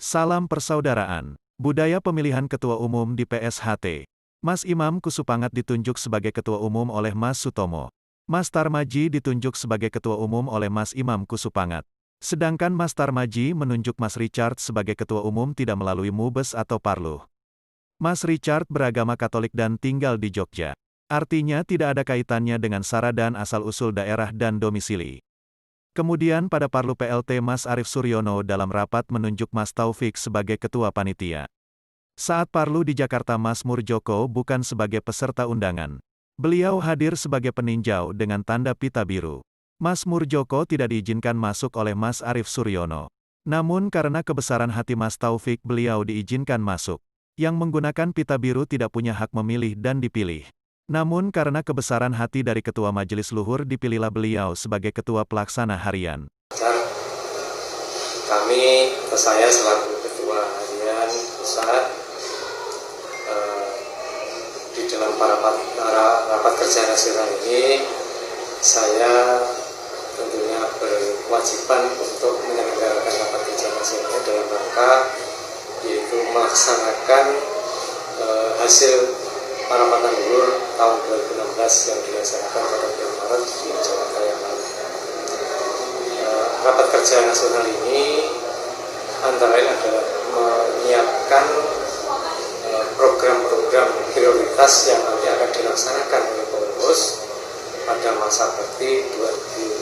Salam persaudaraan. Budaya pemilihan Ketua Umum di PSHT. Mas Imam Kusupangat ditunjuk sebagai Ketua Umum oleh Mas Sutomo. Mas Tarmaji ditunjuk sebagai Ketua Umum oleh Mas Imam Kusupangat. Sedangkan Mas Tarmaji menunjuk Mas Richard sebagai Ketua Umum tidak melalui Mubes atau Parluh. Mas Richard beragama Katolik dan tinggal di Jogja. Artinya tidak ada kaitannya dengan sara dan asal-usul daerah dan domisili. Kemudian pada Parlu PLT Mas Arief Suryono dalam rapat menunjuk Mas Taufik sebagai Ketua Panitia. Saat Parlu di Jakarta Mas Murjoko bukan sebagai peserta undangan. Beliau hadir sebagai peninjau dengan tanda pita biru. Mas Murjoko tidak diizinkan masuk oleh Mas Arief Suryono. Namun karena kebesaran hati Mas Taufik beliau diizinkan masuk. Yang menggunakan pita biru tidak punya hak memilih dan dipilih. Namun karena kebesaran hati dari Ketua Majelis Luhur dipilihlah beliau sebagai Ketua Pelaksana Harian. Kami, saya selaku Ketua Harian Pusat, di dalam rapat kerja nasional ini, saya tentunya berkewajiban untuk menyelenggarakan rapat kerja nasional dalam rangka yaitu melaksanakan hasil Parapatan Luhur tahun 2016 yang dilaksanakan pada bulan Maret di Jakarta yang lalu. Rapat kerja nasional ini antara lain adalah menyiapkan program-program prioritas yang nanti akan dilaksanakan oleh pengurus pada masa bakti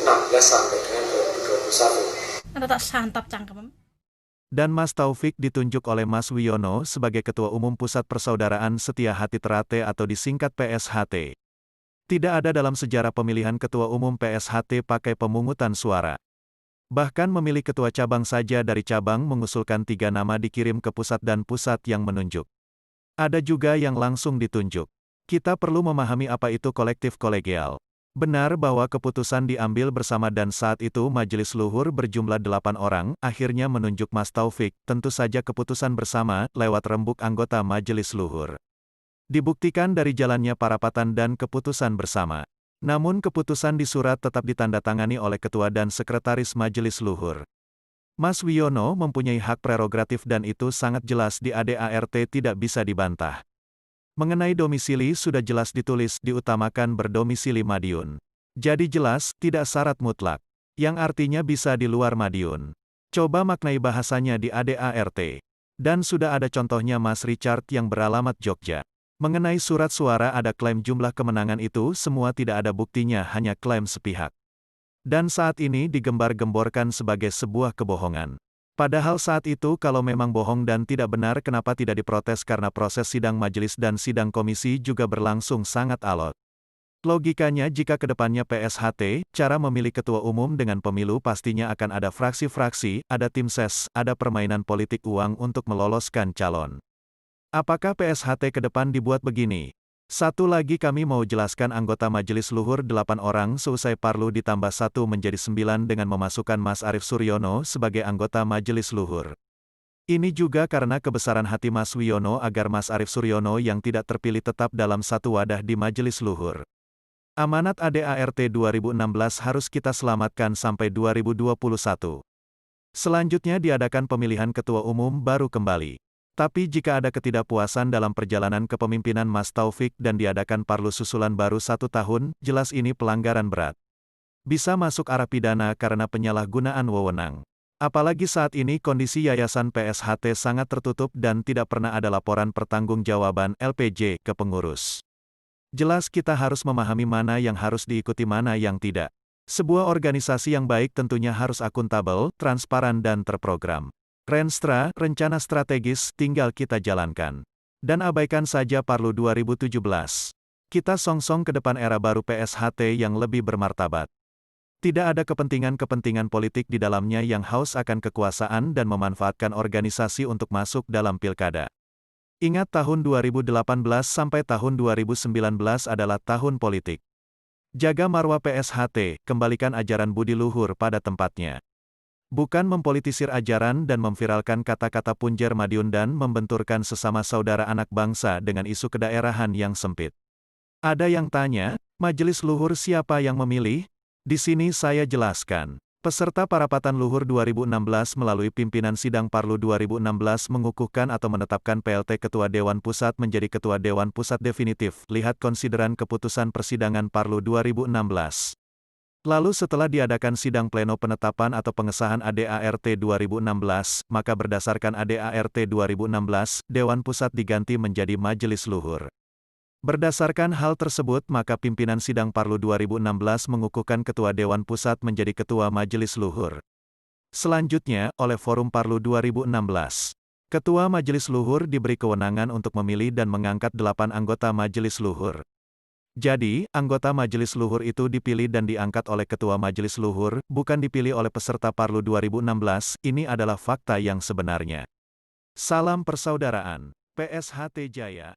2016 sampai dengan 2021. Ada tak santap cangkem. Dan Mas Taufik ditunjuk oleh Mas Wiono sebagai Ketua Umum Pusat Persaudaraan Setia Hati Terate atau disingkat PSHT. Tidak ada dalam sejarah pemilihan Ketua Umum PSHT pakai pemungutan suara. Bahkan memilih ketua cabang saja dari cabang mengusulkan 3 nama dikirim ke pusat dan pusat yang menunjuk. Ada juga yang langsung ditunjuk. Kita perlu memahami apa itu kolektif kolegial. Benar bahwa keputusan diambil bersama dan saat itu Majelis Luhur berjumlah 8 orang, akhirnya menunjuk Mas Taufik, tentu saja keputusan bersama, lewat rembuk anggota Majelis Luhur. Dibuktikan dari jalannya parapatan dan keputusan bersama. Namun keputusan di surat tetap ditandatangani oleh Ketua dan Sekretaris Majelis Luhur. Mas Wiono mempunyai hak prerogatif dan itu sangat jelas di ADART tidak bisa dibantah. Mengenai domisili sudah jelas ditulis diutamakan berdomisili Madiun. Jadi jelas, tidak syarat mutlak. Yang artinya bisa di luar Madiun. Coba maknai bahasanya di ADART. Dan sudah ada contohnya Mas Richard yang beralamat Jogja. Mengenai surat suara ada klaim jumlah kemenangan itu semua tidak ada buktinya hanya klaim sepihak. Dan saat ini digembar-gemborkan sebagai sebuah kebohongan. Padahal saat itu kalau memang bohong dan tidak benar kenapa tidak diprotes karena proses sidang majelis dan sidang komisi juga berlangsung sangat alot. Logikanya jika kedepannya PSHT, cara memilih ketua umum dengan pemilu pastinya akan ada fraksi-fraksi, ada tim ses, ada permainan politik uang untuk meloloskan calon. Apakah PSHT ke depan dibuat begini? Satu lagi kami mau jelaskan anggota Majelis Luhur 8 orang seusai Parlu ditambah 1 menjadi 9 dengan memasukkan Mas Arief Suryono sebagai anggota Majelis Luhur. Ini juga karena kebesaran hati Mas Wiono agar Mas Arief Suryono yang tidak terpilih tetap dalam satu wadah di Majelis Luhur. Amanat ADART 2016 harus kita selamatkan sampai 2021. Selanjutnya diadakan pemilihan ketua umum baru kembali. Tapi jika ada ketidakpuasan dalam perjalanan kepemimpinan Mas Taufik dan diadakan Parlu susulan baru 1 tahun, jelas ini pelanggaran berat. Bisa masuk arah pidana karena penyalahgunaan wewenang. Apalagi saat ini kondisi Yayasan PSHT sangat tertutup dan tidak pernah ada laporan pertanggungjawaban LPJ ke pengurus. Jelas kita harus memahami mana yang harus diikuti mana yang tidak. Sebuah organisasi yang baik tentunya harus akuntabel, transparan dan terprogram. Renstra, rencana strategis, tinggal kita jalankan. Dan abaikan saja Parlu 2017. Kita songsong ke depan era baru PSHT yang lebih bermartabat. Tidak ada kepentingan-kepentingan politik di dalamnya yang haus akan kekuasaan dan memanfaatkan organisasi untuk masuk dalam pilkada. Ingat tahun 2018 sampai tahun 2019 adalah tahun politik. Jaga marwah PSHT, kembalikan ajaran budi luhur pada tempatnya. Bukan mempolitisir ajaran dan memviralkan kata-kata punjer Madiun dan membenturkan sesama saudara anak bangsa dengan isu kedaerahan yang sempit. Ada yang tanya, Majelis Luhur siapa yang memilih? Di sini saya jelaskan. Peserta Parapatan Luhur 2016 melalui pimpinan Sidang Parlu 2016 mengukuhkan atau menetapkan PLT Ketua Dewan Pusat menjadi Ketua Dewan Pusat definitif. Lihat konsideran keputusan persidangan Parlu 2016. Lalu setelah diadakan sidang pleno penetapan atau pengesahan ADART 2016, maka berdasarkan ADART 2016, Dewan Pusat diganti menjadi Majelis Luhur. Berdasarkan hal tersebut, maka pimpinan Sidang Parlu 2016 mengukuhkan Ketua Dewan Pusat menjadi Ketua Majelis Luhur. Selanjutnya, oleh Forum Parlu 2016, Ketua Majelis Luhur diberi kewenangan untuk memilih dan mengangkat 8 anggota Majelis Luhur. Jadi, anggota Majelis Luhur itu dipilih dan diangkat oleh Ketua Majelis Luhur, bukan dipilih oleh peserta Parlu 2016, ini adalah fakta yang sebenarnya. Salam persaudaraan. PSHT Jaya.